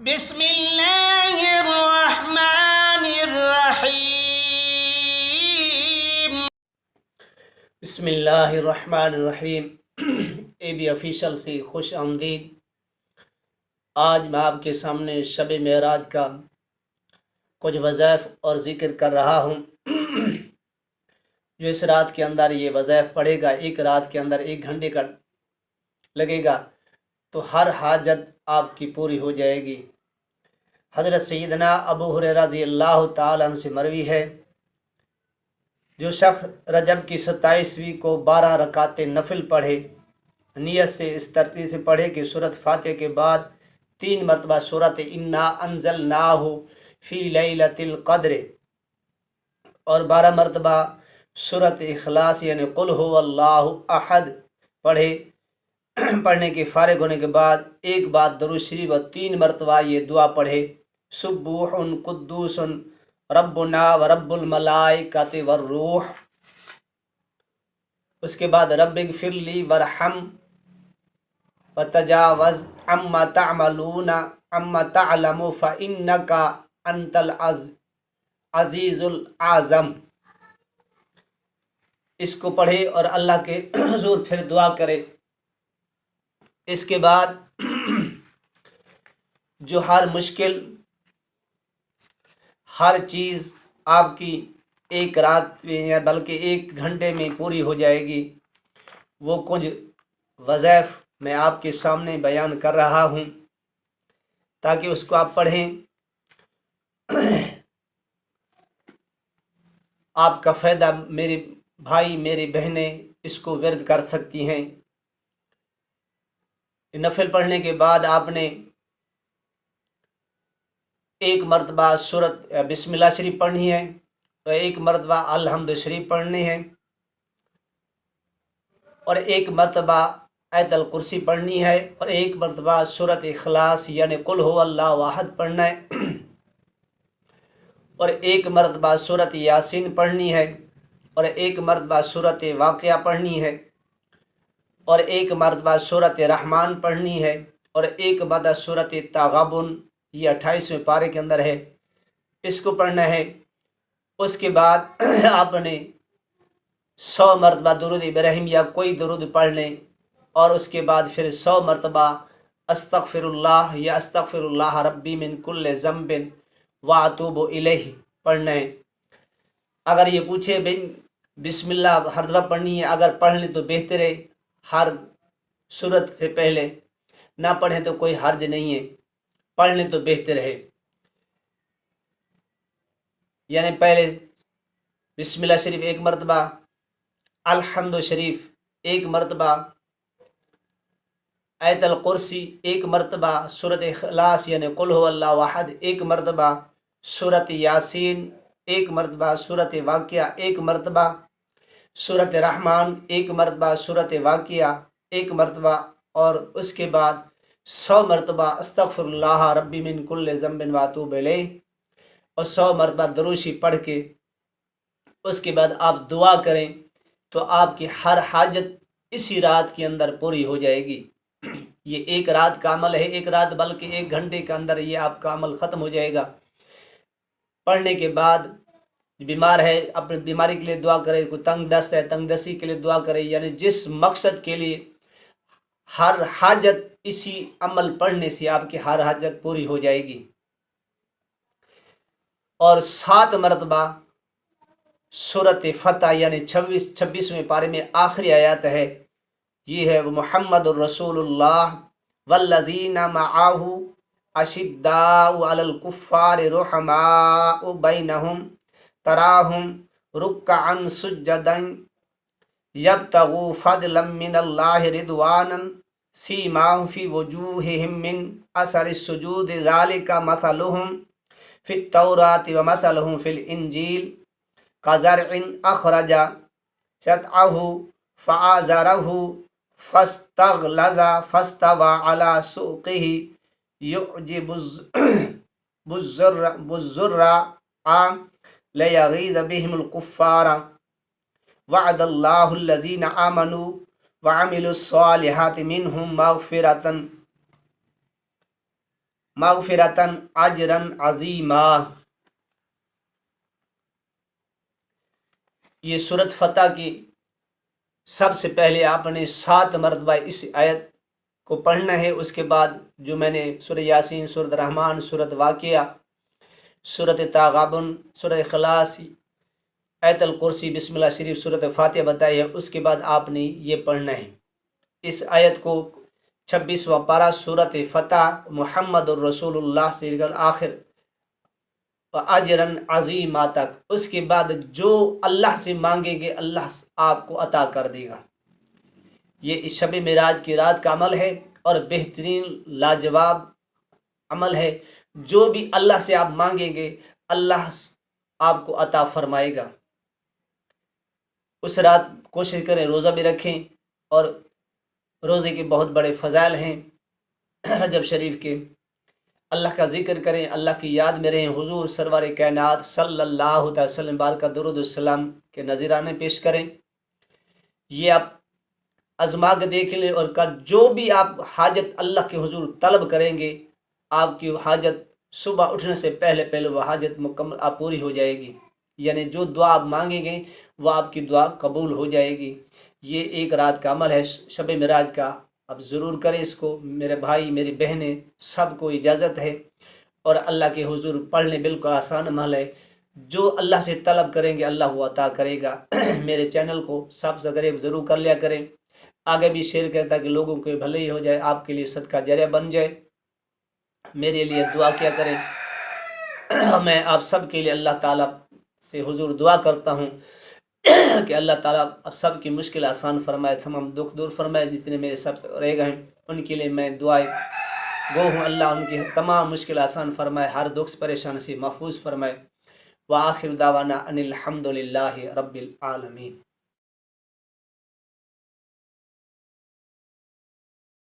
بسم اللہ الرحمن الرحیم۔ بسم اللہ الرحمن الرحیم۔ اے بی آفیشل سے خوش آمدید۔ آج میں آپ کے سامنے شب معراج کا کچھ وظائف اور ذکر کر رہا ہوں۔ جو اس رات کے اندر یہ وظائف پڑھے گا، ایک رات کے اندر 1 گھنٹے کا لگے گا، تو ہر حاجت آپ کی پوری ہو جائے گی۔ حضرت سیدنا ابو ہریرہ رضی اللہ تعالیٰ عنہ سے مروی ہے، جو شخص رجب کی 27ویں کو 12 رکعت نفل پڑھے، نیت سے اس ترتیب سے پڑھے کہ سورۃ فاتحہ کے بعد 3 مرتبہ سورۃ انا انزلناہ فی لیلۃ القدر اور 12 مرتبہ سورۃ اخلاص یعنی قل هو اللہ احد پڑھنے کے فارغ ہونے کے بعد ایک بار درود شریف اور 3 مرتبہ یہ دعا پڑھے، سبوح قدوس ربنا و رب الملائکۃ والروح۔ اس کے بعد رب اغفر لی وارحم وتجاوز عما تعملون عما تعلم فإنک انت العزیز الاعظم۔ اس کو پڑھے اور اللہ کے حضور پھر دعا کرے۔ اس کے بعد جو ہر مشکل، ہر چیز آپ کی ایک رات میں یا بلکہ 1 گھنٹے میں پوری ہو جائے گی، وہ کچھ وظائف میں آپ کے سامنے بیان کر رہا ہوں تاکہ اس کو آپ پڑھیں۔ آپ کا فائدہ میرے بھائی میری بہنیں اس کو ورد کر سکتی ہیں۔ نفل پڑھنے کے بعد آپ نے 1 مرتبہ سورۃ بسم اللہ شریف پڑھنی ہے، اور 1 مرتبہ الحمد شریف پڑھنی ہے، اور 1 مرتبہ آیت الکرسی پڑھنی ہے، اور 1 مرتبہ سورۃ اخلاص یعنی قل هو اللہ احد پڑھنا ہے، اور 1 مرتبہ سورۃ یاسین پڑھنی ہے، اور 1 مرتبہ سورۃ واقعہ پڑھنی ہے، اور 1 مرتبہ سورۃ رحمان پڑھنی ہے، اور 1 مرتبہ سورۃ تغابن، یہ 28ویں پارے کے اندر ہے، اس کو پڑھنا ہے۔ اس کے بعد آپ نے 100 مرتبہ درود ابراہیم یا کوئی درود پڑھ لیں، اور اس کے بعد پھر 100 مرتبہ استغفر اللہ یا استغفر اللہ ربی من کل ذنب واتوب الیہ پڑھنا ہے۔ اگر یہ پوچھے بسم اللہ ہر دفعہ پڑھنی ہے، اگر پڑھ لیں تو بہتر ہے، ہر صورت سے پہلے، نہ پڑھیں تو کوئی حرج نہیں ہے، پڑھ لیں تو بہتر ہے۔ یعنی پہلے بسم اللہ شریف 1 مرتبہ، الحمد شریف 1 مرتبہ، آیت الکرسی 1 مرتبہ، سورۃ اخلاص یعنی قل هو اللہ احد 1 مرتبہ، سورۃ یاسین 1 مرتبہ، سورۃ واقعہ 1 مرتبہ، سورۃ رحمان 1 مرتبہ، سورۃ واقعہ 1 مرتبہ، اور اس کے بعد 100 مرتبہ استغفر اللہ ربی من کل ذنب واتوب الیہ، اور 100 مرتبہ درود شریف پڑھ کے اس کے بعد آپ دعا کریں تو آپ کی ہر حاجت اسی رات کے اندر پوری ہو جائے گی۔ یہ 1 رات کا عمل ہے، 1 رات بلکہ 1 گھنٹے کے اندر یہ آپ کا عمل ختم ہو جائے گا۔ پڑھنے کے بعد بیمار ہے اپنی بیماری کے لیے دعا کرے، کوئی تنگ دست ہے تنگ دستی کے لیے دعا کرے، یعنی جس مقصد کے لیے ہر حاجت اسی عمل پڑھنے سے آپ کی ہر حاجت پوری ہو جائے گی۔ اور 7 مرتبہ سورۃ فتح یعنی 26ویں پارے میں آخری آیات ہے، یہ ہے محمد الرسول اللہ والذین معہ اشداء علی الکفار رحماء بینہم تراہم رکعا سجدا یبتغوا فضلا من اللہ رضوانا سیماہم فی وجوہہم من اثر السجود ذالک مثلہم فی التوراۃ ومثلہم فی الانجیل کزرع اخرج شطأہ فآزرہ فاستغلظ فاستوى على سوقه يعجب الزراع ليغيظ بهم الكفار وعد الله الذين آمنوا وعملوا الصالحات منهم مغفرة مغفرتن اجرن عظیما۔ یہ سورت فتح کی سب سے پہلے آپ نے 7 مرتبہ اس آیت کو پڑھنا ہے۔ اس کے بعد جو میں نے سورہ یاسین، سورۃ رحمان، سورۃ واقعہ، سورۃ تغابن، سورۃ اخلاص، آیت الکرسی، بسم اللہ شریف، سورۃ فاتحہ بتائی ہے، اس کے بعد آپ نے یہ پڑھنا ہے۔ اس آیت کو 26واں پارہ سورۃ فتح محمد الرسول اللہ سے لے کر آخر اجرن عظیما تک، اس کے بعد جو اللہ سے مانگیں گے اللہ آپ کو عطا کر دے گا۔ یہ اس شب معراج کی رات کا عمل ہے اور بہترین لاجواب عمل ہے۔ جو بھی اللہ سے آپ مانگیں گے اللہ آپ کو عطا فرمائے گا۔ اس رات کوشش کریں روزہ بھی رکھیں، اور روزے کے بہت بڑے فضائل ہیں رجب شریف کے۔ اللہ کا ذکر کریں، اللہ کی یاد میں رہیں، حضور سرور کائنات صلی اللہ علیہ وسلم بارکہ درود السلام کے نذرانے پیش کریں۔ یہ آپ آزما کے دیکھ لیں، اور جو بھی آپ حاجت اللہ کے حضور طلب کریں گے آپ کی حاجت صبح اٹھنے سے پہلے وہ حاجت مکمل آپ پوری ہو جائے گی، یعنی جو دعا آپ مانگیں گے وہ آپ کی دعا قبول ہو جائے گی۔ یہ ایک رات کا عمل ہے شب معراج کا، اب ضرور کریں اس کو میرے بھائی میری بہنیں سب کو اجازت ہے۔ اور اللہ کے حضور پڑھنے بالکل آسان عمل ہے، جو اللہ سے طلب کریں گے اللہ وہ عطا کرے گا۔ میرے چینل کو سبسکرائب ضرور کر لیا کریں، آگے بھی شیئر کریں تاکہ لوگوں کے بھلائی ہو جائے، آپ کے لیے صدقہ جاریہ بن جائے۔ میرے لیے دعا کیا کریں، میں آپ سب کے لیے اللہ تعالیٰ سے حضور دعا کرتا ہوں کہ اللہ تعالیٰ اب سب کی مشکل آسان فرمائے، تمام دکھ دور فرمائے۔ جتنے میرے سب رہ گئے ہیں ان کے لیے میں دعائیں گو ہوں، اللہ ان کی تمام مشکل آسان فرمائے، ہر دکھ پریشانی سے محفوظ فرمائے۔ وآخر دعوانا ان الحمد للہ رب العالمین۔